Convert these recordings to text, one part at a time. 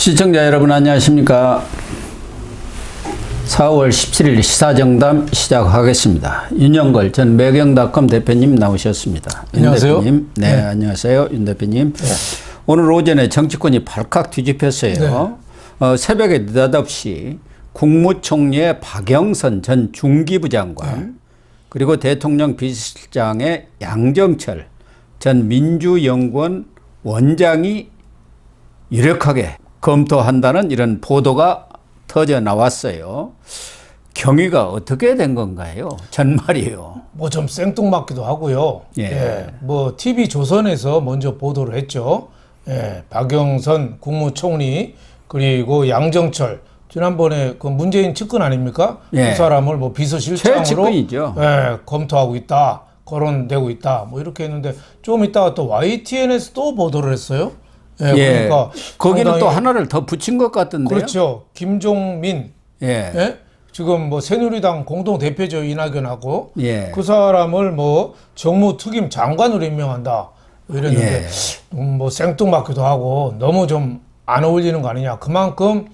시청자 여러분 안녕하십니까. 4월 17일 시사정담 시작하겠습니다. 윤영걸 전 매경닷컴 대표님 나오셨습니다. 안녕하세요. 윤 대표님. 네, 안녕하세요. 윤 대표님. 네. 오늘 오전에 정치권이 발칵 뒤집혔어요. 네. 새벽에 느닷없이 국무총리의 박영선 전 중기부 장관 그리고 대통령 비서실장의 양정철 전 민주연구원 원장이 유력하게 검토한다는 이런 보도가 터져 나왔어요. 경위가 어떻게 된 건가요? 전말이에요. 뭐 좀 생뚱맞기도 하고요. 예. 뭐 TV 조선에서 먼저 보도를 했죠. 박영선 국무총리 그리고 양정철 지난번에 그 문재인 측근 아닙니까? 그 사람을 뭐 비서실장으로 최측근이죠. 검토하고 있다, 거론되고 있다, 뭐 이렇게 했는데 좀 이따가 또 YTN에서 또 보도를 했어요. 그러니까 거기는 또 하나를 더 붙인 것 같던데요. 그렇죠. 김종민. 지금 뭐 새누리당 공동 대표죠, 이낙연하고. 그 사람을 뭐 정무특임 장관으로 임명한다. 이랬는데 뭐 생뚱맞기도 하고 너무 좀 안 어울리는 거 아니냐. 그만큼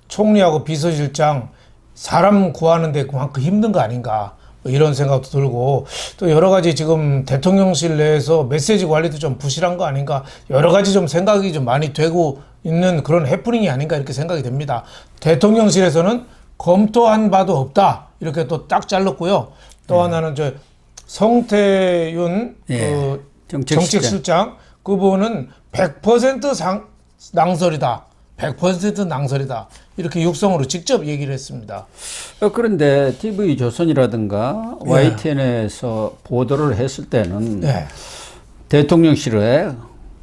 총리하고 비서실장 사람 구하는데 그만큼 힘든 거 아닌가. 뭐 이런 생각도 들고 또 여러 가지 지금 대통령실 내에서 메시지 관리도 좀 부실한 거 아닌가. 여러 가지 좀 생각이 좀 많이 되고 있는 그런 해프닝이 아닌가 이렇게 생각이 됩니다. 대통령실에서는 검토한 바도 없다. 이렇게 또 딱 잘랐고요. 또 하나는 저 성태윤 그 정책실장 그분은 100% 낭설이다. 100% 낭설이다. 이렇게 육성으로 직접 얘기를 했습니다. 그런데 TV조선이라든가 YTN에서 보도를 했을 때는 대통령실의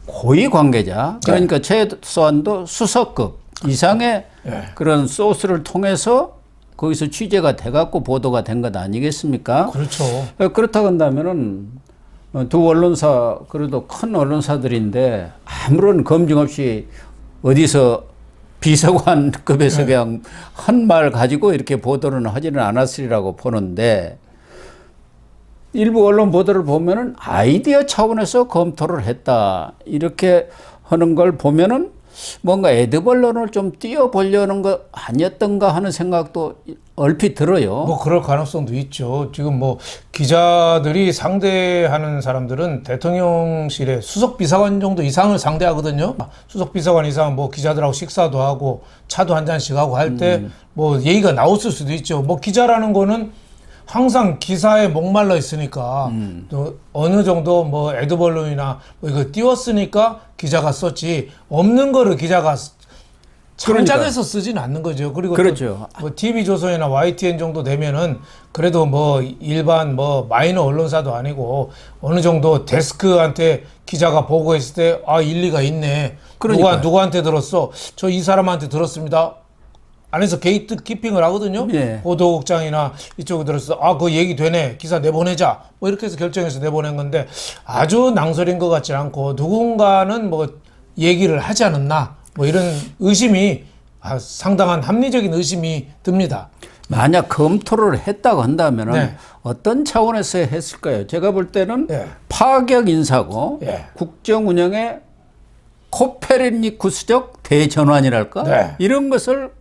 고위 관계자 그러니까 최소한도 수석급 이상의 그런 소스를 통해서 거기서 취재가 돼갖고 보도가 된 것 아니겠습니까? 그렇죠. 그렇다고 한다면은 두 언론사 그래도 큰 언론사들인데 아무런 검증 없이 어디서 비서관급에서 그냥 한 말 가지고 이렇게 보도는 하지는 않았으리라고 보는데 일부 언론 보도를 보면은 아이디어 차원에서 검토를 했다 이렇게 하는 걸 보면은 뭔가 애드벌론을 좀 띄워보려는 거 아니었던가 하는 생각도 얼핏 들어요. 뭐 그럴 가능성도 있죠. 지금 뭐 기자들이 상대하는 사람들은 대통령실의 수석 비서관 정도 이상을 상대하거든요. 수석 비서관 이상 뭐 기자들하고 식사도 하고 차도 한 잔씩 하고 할 때 뭐 얘기가 나왔을 수도 있죠. 뭐 기자라는 거는 항상 기사에 목말라 있으니까 또 어느 정도 뭐 애드벌론이나 뭐 이거 띄웠으니까 기자가 썼지 없는 거를 기자가 창작해서 쓰지는 않는 거죠. 그리고 그렇죠. 뭐 TV조선이나 YTN 정도 되면은 그래도 뭐 일반 뭐 마이너 언론사도 아니고 어느 정도 데스크한테 기자가 보고했을 때 아 일리가 있네. 누구한테 들었어? 저 이 사람한테 들었습니다. 안에서 게이트 키핑을 하거든요. 보도국장이나 이쪽에 들었어. 아, 그 얘기 되네. 기사 내보내자. 뭐 이렇게 해서 결정해서 내보낸 건데 아주 낭설인 것 같지 않고 누군가는 뭐 얘기를 하지 않았나. 뭐 이런 의심이 상당한 합리적인 의심이 듭니다. 만약 검토를 했다고 한다면 어떤 차원에서 했을까요? 제가 볼 때는 파격 인사고 국정 운영의 코페르니쿠스적 대전환이랄까? 이런 것을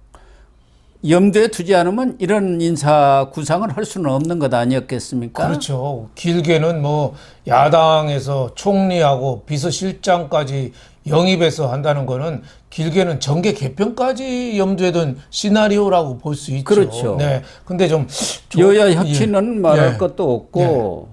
염두에 두지 않으면 이런 인사 구상을 할 수는 없는 것 아니었겠습니까? 그렇죠. 길게는 뭐 야당에서 총리하고 비서실장까지 영입해서 한다는 거는 길게는 정계 개편까지 염두에 둔 시나리오라고 볼 수 있죠. 그렇죠. 근데 좀 여야 협치는 말할 것도 없고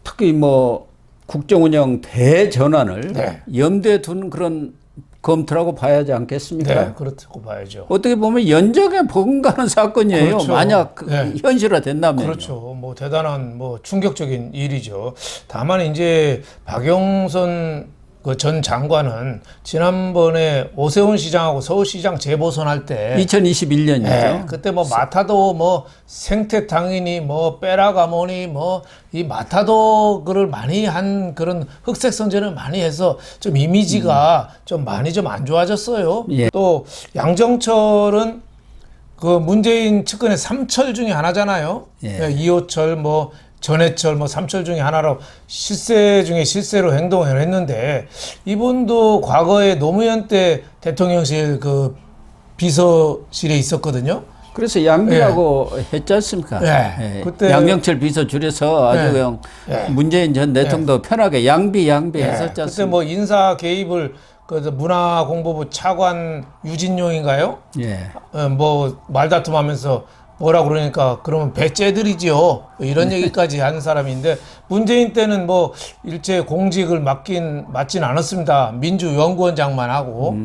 특히 뭐 국정 운영 대전환을 염두에 둔 그런 검토라고 봐야 하지 않겠습니까? 그렇다고 봐야죠. 어떻게 보면 연정에 버금가는 사건이에요. 그렇죠. 만약 현실화 된다면. 그렇죠. 뭐 대단한 뭐 충격적인 일이죠. 다만 이제 박영선 그 전 장관은 지난번에 오세훈 시장하고 서울시장 재보선할 때 2021년이죠. 그때 뭐 마타도 뭐 생태탕이니 뭐 빼라가모니 뭐 이 마타도를 많이 한 그런 흑색 선전을 많이 해서 좀 이미지가 좀 많이 좀 안 좋아졌어요. 또 양정철은 그 문재인 측근의 삼철 중에 하나잖아요. 이호철 뭐 전해철 뭐 삼철 중에 하나로 실세 중에 실세로 행동을 했는데 이분도 과거에 노무현 때 대통령실 그 비서실에 있었거든요. 그래서 양비라고 했지 않습니까? 그때 양정철 비서 줄여서 아주 그냥 문재인 전 대통령도 편하게 양비 했었지 않습니까? 그때 뭐 인사 개입을 그 문화공보부 차관 유진용인가요? 뭐 말다툼하면서 뭐라 그러니까 그러면 배째들이지요. 이런 얘기까지 하는 사람인데 문재인 때는 뭐 일체 공직을 맡진 않았습니다. 민주연구원장만 하고.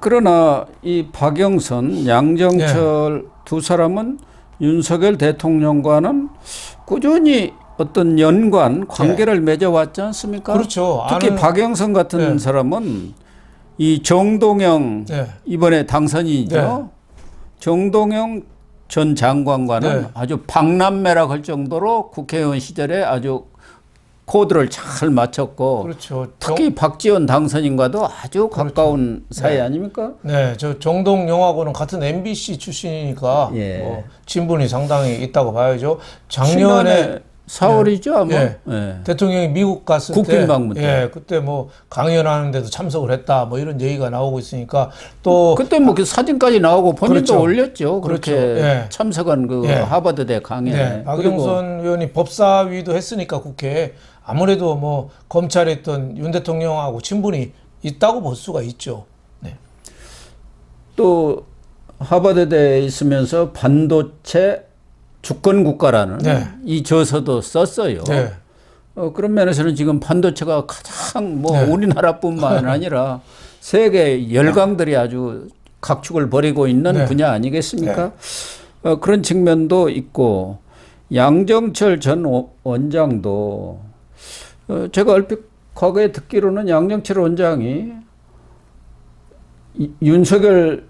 그러나 이 박영선, 양정철 두 사람은 윤석열 대통령과는 꾸준히 어떤 관계를 맺어왔지 않습니까? 그렇죠. 특히 박영선 같은 사람은 이 정동영 이번에 당선이죠. 정동영 전 장관과는 아주 박남매라고 할 정도로 국회의원 시절에 아주 코드를 잘 맞췄고, 그렇죠. 특히 박지원 당선인과도 아주 가까운 사이 아닙니까? 네, 저 정동영하고는 같은 MBC 출신이니까 뭐 친분이 상당히 있다고 봐야죠. 작년에 4월이죠, 아마. 대통령이 미국 갔을 국빈 방문 때. 그때 뭐 강연하는데도 참석을 했다, 뭐 이런 얘기가 나오고 있으니까 또 그때 뭐 그 사진까지 나오고 본인도 올렸죠. 그렇죠. 그렇게 참석한 그 하버드대 강연에. 박영선 의원이 법사위도 했으니까 국회에 아무래도 뭐 검찰에 있던 윤 대통령하고 친분이 있다고 볼 수가 있죠. 또 하버드대에 있으면서 반도체 주권 국가라는 이 저서도 썼어요. 그런 면에서는 지금 반도체가 가장 뭐 우리나라뿐만 아니라 세계 열강들이 아주 각축을 벌이고 있는 분야 아니겠습니까? 그런 측면도 있고, 양정철 전 원장도 제가 얼핏 과거에 듣기로는 양정철 원장이 윤석열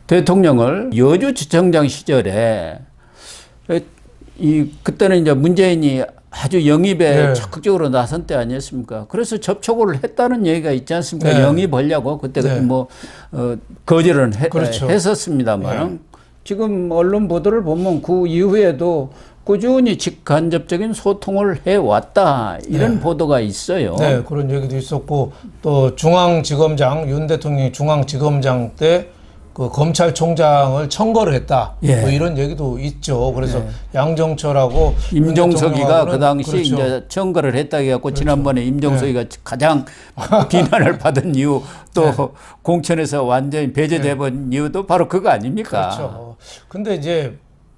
대통령을 여주지청장 시절에 그때는 이제 문재인이 아주 영입에 적극적으로 나선 때 아니었습니까? 그래서 접촉을 했다는 얘기가 있지 않습니까? 영입하려고 그때 뭐 거절은 했었습니다만 지금 언론 보도를 보면 그 이후에도 꾸준히 직간접적인 소통을 해왔다, 이런 보도가 있어요. 그런 얘기도 있었고, 또 중앙지검장, 윤 대통령이 중앙지검장 때 그 검찰총장을 청거를 했다, 뭐 이런 얘기도 있죠. 그래서 양정철하고 임종석이가 그 당시 이제 청거를 했다 해갖고 지난번에 임종석이가 가장 비난을 받은 이유, 또 공천에서 완전히 배제돼 본 이유도 바로 그거 아닙니까? 그렇죠. 근데 이제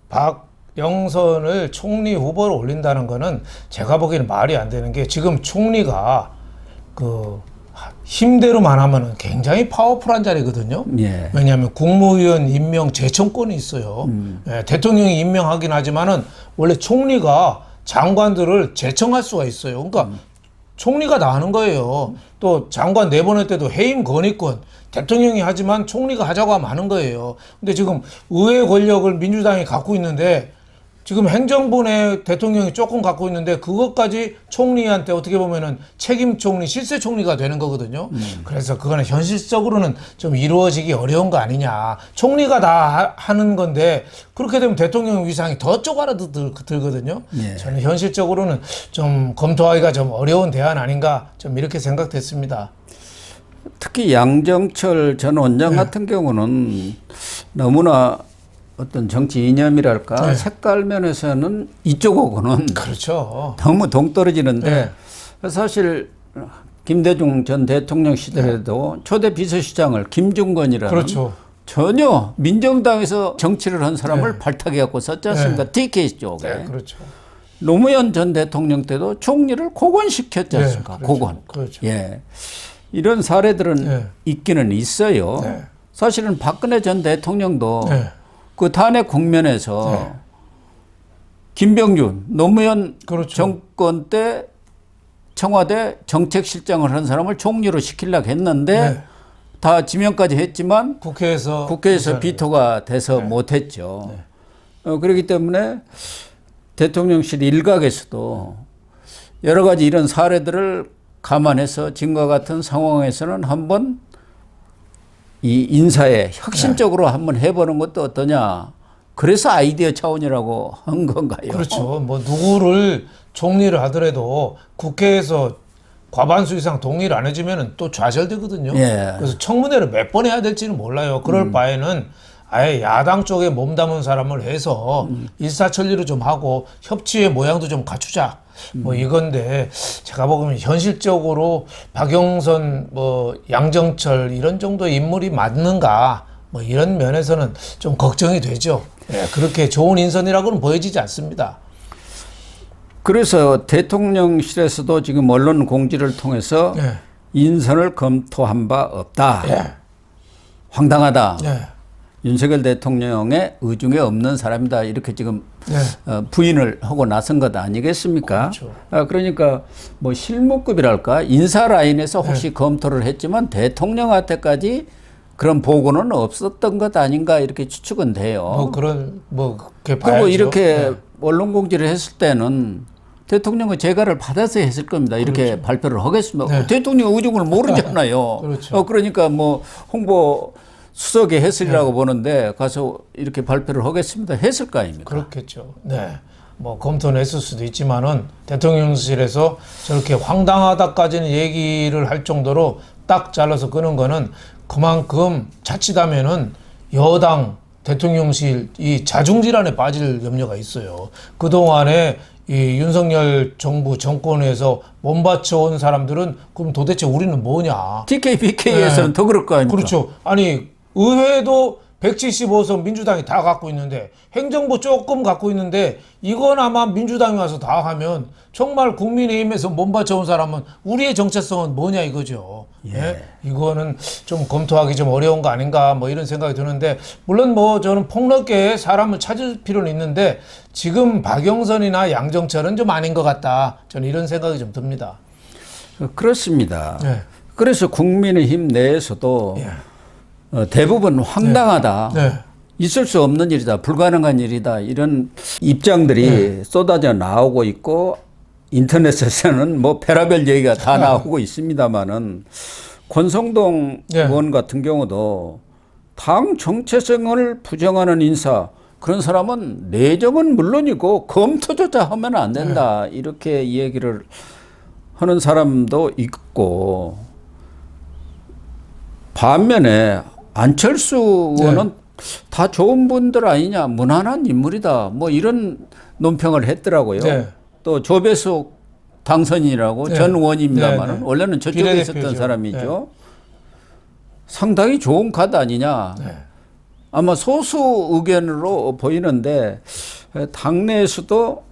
박영선을 총리 후보로 올린다는 거는 제가 보기에는 말이 안 되는 게, 지금 총리가 그 힘대로만 하면은 굉장히 파워풀한 자리거든요. 왜냐하면 국무위원 임명 제청권이 있어요. 대통령이 임명하긴 하지만은 원래 총리가 장관들을 제청할 수가 있어요. 그러니까 총리가 다 하는 거예요. 또 장관 내보낼 때도 해임 건의권 대통령이 하지만 총리가 하자고 하면 하는 거예요. 근데 지금 의회 권력을 민주당이 갖고 있는데, 지금 행정부 내 대통령이 조금 갖고 있는데 그것까지 총리한테 어떻게 보면은 책임 총리, 실세 총리가 되는 거거든요. 그래서 그거는 현실적으로는 좀 이루어지기 어려운 거 아니냐. 총리가 다 하는 건데 그렇게 되면 대통령 위상이 더 쪼그라들거든요. 저는 현실적으로는 좀 검토하기가 좀 어려운 대안 아닌가, 좀 이렇게 생각됐습니다. 특히 양정철 전 원장 같은 경우는 너무나 어떤 정치 이념이랄까 색깔 면에서는 이쪽하고는 그렇죠. 너무 동떨어지는데, 사실 김대중 전 대통령 시절에도 초대 비서실장을 김중건이라는 전혀 민정당에서 정치를 한 사람을 발탁해 갖고 썼지 않습니까? TK 쪽에. 노무현 전 대통령 때도 총리를 고건시켰지 않습니까? 고건. 이런 사례들은 있기는 있어요. 사실은 박근혜 전 대통령도 그 탄핵 국면에서 김병준 노무현 정권 때 청와대 정책실장을 한 사람을 총리로 시키려고 했는데 다 지명까지 했지만 국회에서 비토가 돼서 못했죠. 그렇기 때문에 대통령실 일각에서도 여러 가지 이런 사례들을 감안해서 지금과 같은 상황에서는 한번 이 인사에 혁신적으로 한번 해보는 것도 어떠냐, 그래서 아이디어 차원이라고 한 건가요? 그렇죠. 뭐 누구를 총리를 하더라도 국회에서 과반수 이상 동의를 안 해주면은 또 좌절되거든요. 예. 그래서 청문회를 몇 번 해야 될지는 몰라요. 그럴 바에는 아예 야당 쪽에 몸담은 사람을 해서 일사천리로 좀 하고 협치의 모양도 좀 갖추자. 뭐 이건데 제가 보면 현실적으로 박영선 뭐 양정철 이런 정도의 인물이 맞는가 뭐 이런 면에서는 좀 걱정이 되죠. 예, 그렇게 좋은 인선이라고는 보여지지 않습니다. 그래서 대통령실에서도 지금 언론 공지를 통해서 예. 인선을 검토한 바 없다. 예. 황당하다. 예. 윤석열 대통령의 의중에 없는 사람이다. 이렇게 지금 부인을 하고 나선 것 아니겠습니까? 그렇죠. 그러니까 뭐 실무급이랄까 인사 라인에서 혹시 검토를 했지만 대통령한테까지 그런 보고는 없었던 것 아닌가 이렇게 추측은 돼요. 뭐 그런 뭐 그렇게 봐야죠. 그리고 이렇게 언론 공지를 했을 때는 대통령의 재가를 받아서 했을 겁니다. 이렇게 그렇죠. 발표를 하겠습니다. 대통령 의중을 모르잖아요. 그렇죠. 그러니까 뭐 홍보 수석이 했으리라고 보는데 가서 이렇게 발표를 하겠습니다. 했을 거 아닙니까? 그렇겠죠. 네. 뭐 검토는 했을 수도 있지만은 대통령실에서 저렇게 황당하다까지는 얘기를 할 정도로 딱 잘라서 끄는 거는 그만큼 자칫하면은 여당 대통령실 이 자중질환에 빠질 염려가 있어요. 그동안에 이 윤석열 정부 정권에서 몸바쳐온 사람들은 그럼 도대체 우리는 뭐냐. TK, BK에서는 더 그럴 거 아닙니까? 그렇죠. 아니 의회도 175석 민주당이 다 갖고 있는데 행정부 조금 갖고 있는데 이거나마 민주당이 와서 다 하면 정말 국민의힘에서 몸바쳐온 사람은 우리의 정체성은 뭐냐 이거죠. 예? 이거는 좀 검토하기 좀 어려운 거 아닌가 뭐 이런 생각이 드는데 물론 뭐 저는 폭넓게 사람을 찾을 필요는 있는데 지금 박영선이나 양정철은 좀 아닌 것 같다. 저는 이런 생각이 좀 듭니다. 그렇습니다. 예. 그래서 국민의힘 내에서도 대부분 황당하다. 네. 있을 수 없는 일이다. 불가능한 일이다. 이런 입장들이 쏟아져 나오고 있고 인터넷에서는 뭐 별의별 얘기가 다 나오고 있습니다만은 권성동 의원 같은 경우도 당 정체성을 부정하는 인사 그런 사람은 내정은 물론이고 검토조차 하면 안 된다. 이렇게 얘기를 하는 사람도 있고 반면에 안철수 의원은 다 좋은 분들 아니냐, 무난한 인물이다, 뭐 이런 논평을 했더라고요. 또 조배수 당선인이라고 전 의원입니다만은 원래는 저쪽에 있었던 사람이죠. 상당히 좋은 카드 아니냐. 아마 소수 의견으로 보이는데 당내에서도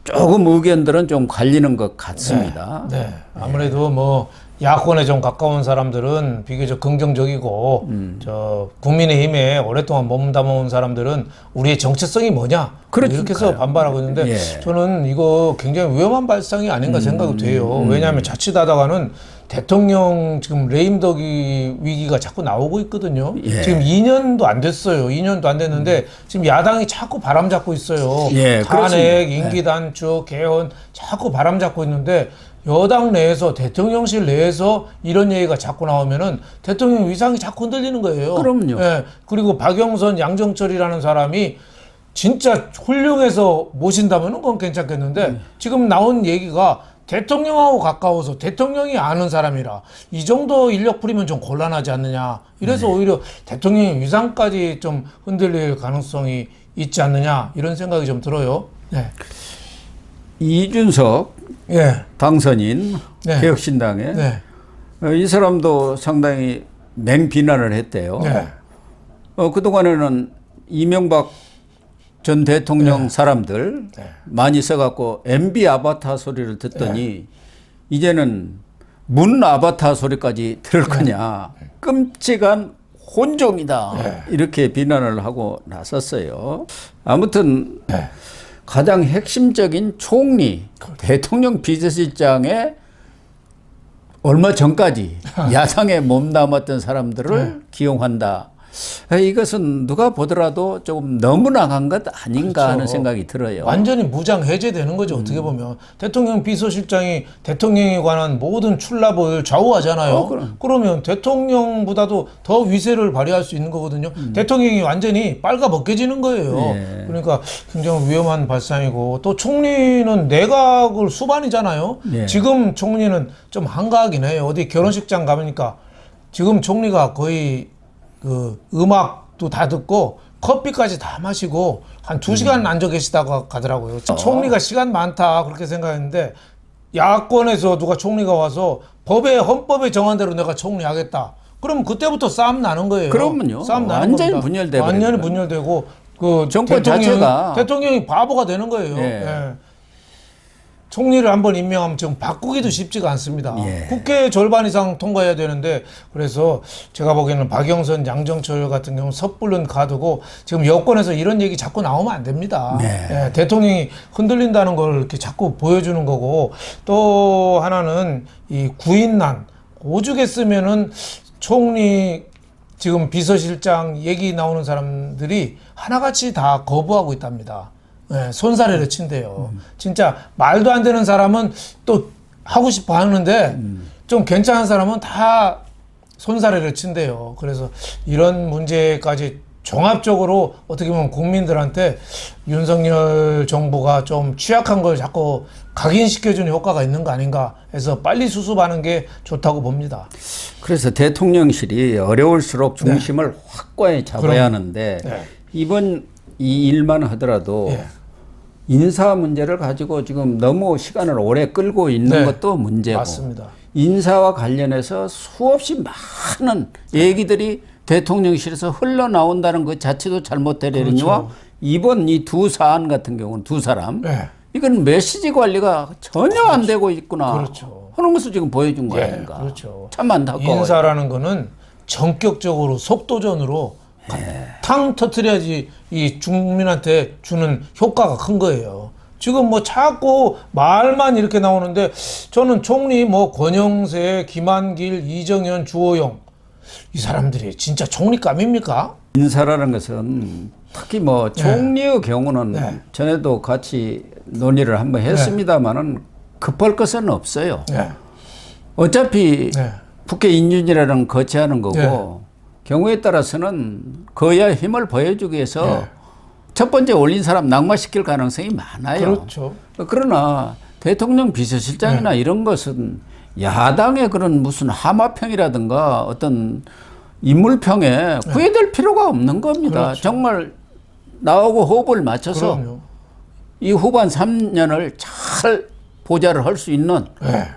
조금 의견들은 좀 갈리는 것 같습니다. 아무래도 뭐 야권에 좀 가까운 사람들은 비교적 긍정적이고 저 국민의힘에 오랫동안 몸담아온 사람들은 우리의 정체성이 뭐냐 이렇게 해서 반발하고 있는데 저는 이거 굉장히 위험한 발상이 아닌가 생각이 돼요. 왜냐하면 자칫하다가는 대통령 지금 레임덕이 위기가 자꾸 나오고 있거든요. 지금 2년도 안 됐어요. 2년도 안 됐는데 지금 야당이 자꾸 바람 잡고 있어요. 탄핵, 임기 단축, 개헌 자꾸 바람 잡고 있는데 여당 내에서 대통령실 내에서 이런 얘기가 자꾸 나오면은 대통령 위상이 자꾸 흔들리는 거예요. 그럼요. 그리고 박영선, 양정철이라는 사람이 진짜 훌륭해서 모신다면은 그건 괜찮겠는데 지금 나온 얘기가 대통령하고 가까워서 대통령이 아는 사람이라 이 정도 인력 풀이면 좀 곤란하지 않느냐. 이래서 오히려 대통령의 위상까지 좀 흔들릴 가능성이 있지 않느냐. 이런 생각이 좀 들어요. 이준석 당선인 개혁신당에 이 사람도 상당히 맹비난을 했대요. 그동안에는 이명박 전 대통령 사람들 많이 써갖고 MB 아바타 소리를 듣더니 이제는 문 아바타 소리까지 들을 거냐. 끔찍한 혼종이다. 이렇게 비난을 하고 나섰어요. 아무튼 가장 핵심적인 총리, 대통령 비서실장에 얼마 전까지 야상에 몸담았던 사람들을 기용한다. 이것은 누가 보더라도 조금 너무 나간 것 아닌가 그렇죠. 하는 생각이 들어요. 완전히 무장 해제되는 거죠. 어떻게 보면 대통령 비서실장이 대통령에 관한 모든 출납을 좌우하잖아요. 그러면 대통령보다도 더 위세를 발휘할 수 있는 거거든요. 대통령이 완전히 빨가벗겨지는 거예요. 예. 그러니까 굉장히 위험한 발상이고, 또 총리는 내각을 수반이잖아요. 예. 지금 총리는 좀 한가하긴 해요. 어디 결혼식장 가보니까 지금 총리가 거의 그 음악도 다 듣고 커피까지 다 마시고 한 2시간 앉아 계시다고 가더라고요. 총리가 시간 많다 그렇게 생각했는데, 야권에서 누가 총리가 와서 헌법에 정한 대로 내가 총리하겠다, 그럼 그때부터 싸움 나는 거예요. 그러면요. 싸움 나는 완전히 겁니다. 분열돼 완전히 버리는 분열되고 그 정권 자체가 대통령이 바보가 되는 거예요. 예. 예. 총리를 한번 임명하면 지금 바꾸기도 쉽지가 않습니다. 예. 국회 절반 이상 통과해야 되는데, 그래서 제가 보기에는 박영선, 양정철 같은 경우는 섣불른 카드고, 지금 여권에서 이런 얘기 자꾸 나오면 안 됩니다. 네. 예, 대통령이 흔들린다는 걸 이렇게 자꾸 보여주는 거고, 또 하나는 이 구인난, 오죽 했으면은 총리 지금 비서실장 얘기 나오는 사람들이 하나같이 다 거부하고 있답니다. 네, 손사래를 친대요. 진짜 말도 안 되는 사람은 또 하고 싶어 하는데 좀 괜찮은 사람은 다 손사래를 친대요. 그래서 이런 문제까지 종합적으로 어떻게 보면 국민들한테 윤석열 정부가 좀 취약한 걸 자꾸 각인시켜주는 효과가 있는 거 아닌가 해서 빨리 수습하는 게 좋다고 봅니다. 그래서 대통령실이 어려울수록 중심을 확고히 잡아야 하는데 이번 이 일만 하더라도 인사 문제를 가지고 지금 너무 시간을 오래 끌고 있는 것도 문제고, 맞습니다. 인사와 관련해서 수없이 많은 얘기들이 대통령실에서 흘러나온다는 것 자체도 잘못되려니와 이번 이 두 사안 같은 경우는 두 사람 이건 메시지 관리가 전혀 안 되고 있구나 하는 것을 지금 보여준 거 아닌가. 참 안타까워요. 인사라는 거는 전격적으로 속도전으로 탕 터트려야지 이 국민한테 주는 효과가 큰 거예요. 지금 뭐 자꾸 말만 이렇게 나오는데, 저는 총리 뭐 권영세, 김한길, 이정현, 주호영, 이 사람들이 진짜 총리감입니까? 인사라는 것은 특히 뭐 총리의 경우는 전에도 같이 논의를 한번 했습니다만은 급할 것은 없어요. 어차피 국회 인준이라는 거치하는 거고, 경우에 따라서는 그야 힘을 보여주기 위해서 첫 번째 올린 사람 낙마시킬 가능성이 많아요. 그렇죠. 그러나 대통령 비서실장이나 이런 것은 야당의 그런 무슨 하마평이라든가 어떤 인물평에 구애될 필요가 없는 겁니다. 정말 나하고 호흡을 맞춰서 이 후반 3년을 잘 보좌를 할 수 있는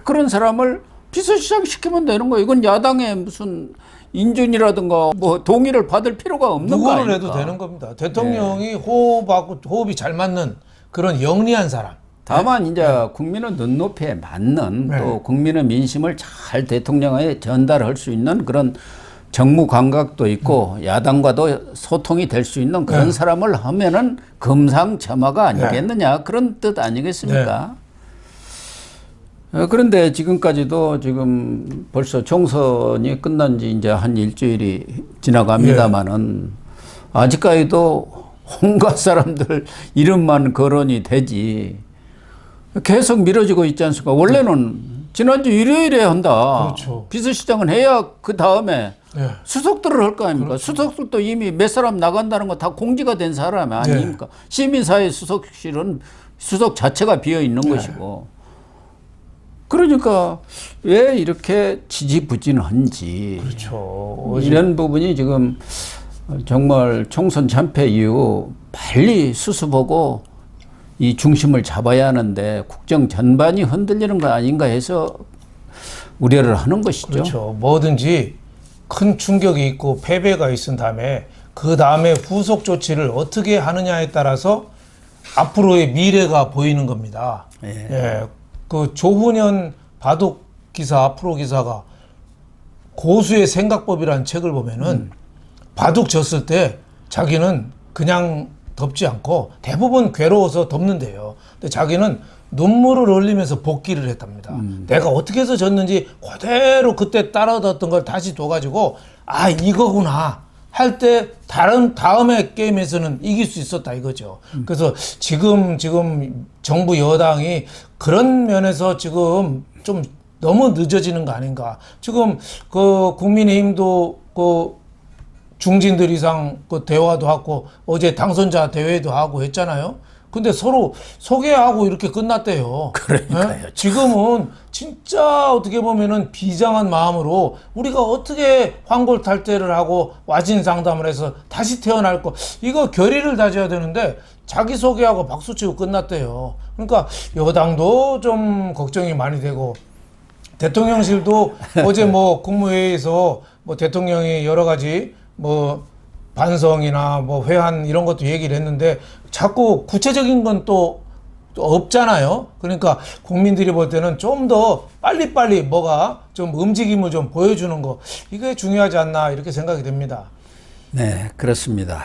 그런 사람을 비서실장 시키면 되는 거예요. 이건 야당의 무슨 인준이라든가 뭐 동의를 받을 필요가 없는 거 아닙니까? 누구를 해도 되는 겁니다. 대통령이 호흡이 잘 맞는 그런 영리한 사람. 다만 이제 국민의 눈높이에 맞는 또 국민의 민심을 잘 대통령에 전달할 수 있는 그런 정무 감각도 있고 야당과도 소통이 될 수 있는 그런 사람을 하면은 금상첨화가 아니겠느냐 그런 뜻 아니겠습니까? 그런데 지금까지도 지금 벌써 총선이 끝난 지 이제 한 일주일이 지나갑니다만은 아직까지도 온갖 사람들 이름만 거론이 되지 계속 미뤄지고 있지 않습니까? 원래는 지난주 일요일에 한다. 비서실장은 해야 그 다음에 수석들을 할 거 아닙니까? 수석들도 이미 몇 사람 나간다는 거 다 공지가 된 사람 아닙니까? 시민사회 수석실은 수석 자체가 비어 있는 것이고. 그러니까 왜 이렇게 지지부진한지 이런 부분이 지금 정말 총선 참패 이후 빨리 수습하고 이 중심을 잡아야 하는데 국정 전반이 흔들리는 거 아닌가 해서 우려를 하는 것이죠. 그렇죠. 뭐든지 큰 충격이 있고 패배가 있은 다음에 그 다음에 후속 조치를 어떻게 하느냐에 따라서 앞으로의 미래가 보이는 겁니다. 그 조훈현 바둑 기사, 프로 기사가 고수의 생각법이라는 책을 보면은 바둑 졌을 때 자기는 그냥 덮지 않고 대부분 괴로워서 덮는데요. 근데 자기는 눈물을 흘리면서 복귀를 했답니다. 내가 어떻게 해서 졌는지 그대로 그때 따라뒀던 걸 다시 둬가지고 아 이거구나. 할 때 다음에 게임에서는 이길 수 있었다 이거죠. 그래서 지금 정부 여당이 그런 면에서 지금 좀 너무 늦어지는 거 아닌가. 지금 그 국민의힘도 그 중진들 이상 그 대화도 하고 어제 당선자 대회도 하고 했잖아요. 근데 서로 소개하고 이렇게 끝났대요. 그러니까요. 예? 지금은 진짜 어떻게 보면은 비장한 마음으로 우리가 어떻게 환골탈태를 하고 와진 상담을 해서 다시 태어날 거 이거 결의를 다져야 되는데 자기 소개하고 박수 치고 끝났대요. 그러니까 여당도 좀 걱정이 많이 되고 대통령실도 어제 뭐 국무회의에서 뭐 대통령이 여러 가지 뭐 반성이나 뭐 회한 이런 것도 얘기를 했는데 자꾸 구체적인 건 또 없잖아요. 그러니까 국민들이 볼 때는 좀 더 빨리빨리 뭐가 좀 움직임을 좀 보여주는 거 이게 중요하지 않나 이렇게 생각이 됩니다. 네, 그렇습니다.